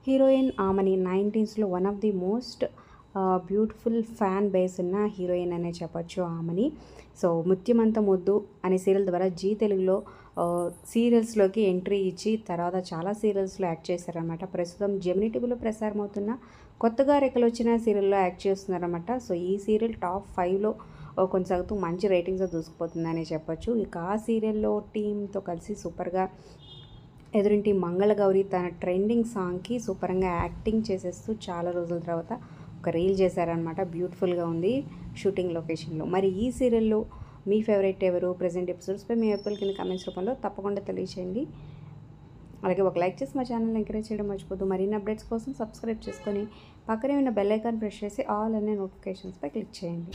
Heroine Amani 90స్‌లో one of the most beautiful fan base ఉన్న heroine అనే చెప్పొచ్చు ఆమని. సో 'ముత్యమంత ముద్దు' అనే సీరియల్ ద్వారా జీ తెలుగులో సీరియల్స్‌లోకి ఎంట్రీ ఇచ్చి తర్వాత చాలా సీరియల్స్‌లో యాక్ట్ చేశారనమాట. ప్రస్తుతం జెమినీ టీవీలో ప్రసారమవుతున్న 'కొత్తగా రెక్కలొచ్చిన' సీరియల్‌లో యాక్ట్ చేస్తున్నారనమాట. సో ఈ సీరియల్ టాప్ 5లో కొనసాగుతూ మంచి రేటింగ్స్‌తో దూసుకుపోతుందనే చెప్పొచ్చు. ఇక ఆ సీరియల్‌లో టీమ్‌తో కలిసి సూపర్‌గా ఎదురింటి మంగళగౌరి తన ట్రెండింగ్ సాంగ్‌కి సూపర్‌గా యాక్టింగ్ చేసేస్తూ చాలా రోజుల తర్వాత ఒక రీల్ చేశారనమాట. బ్యూటిఫుల్‌గా ఉంది షూటింగ్ లొకేషన్‌లో. మరి ఈ సీరియల్‌లో మీ ఫేవరెట్ ఎవరు? ప్రెజెంట్ ఎపిసోడ్స్‌పై మీ అభిప్రాయాలు కింద కామెంట్స్ రూపంలో తప్పకుండా తెలియచేయండి. అలాగే ఒక లైక్ చేసి మా ఛానల్ని ఎంకరేజ్ చేయడం మర్చిపోద్దు. మరిన్ని అప్డేట్స్ కోసం సబ్స్క్రైబ్ చేసుకొని పక్కనే ఉన్న బెల్ ఐకాన్ ప్రెస్ చేసి ఆల్ అనే నోటిఫికేషన్స్పై క్లిక్ చేయండి.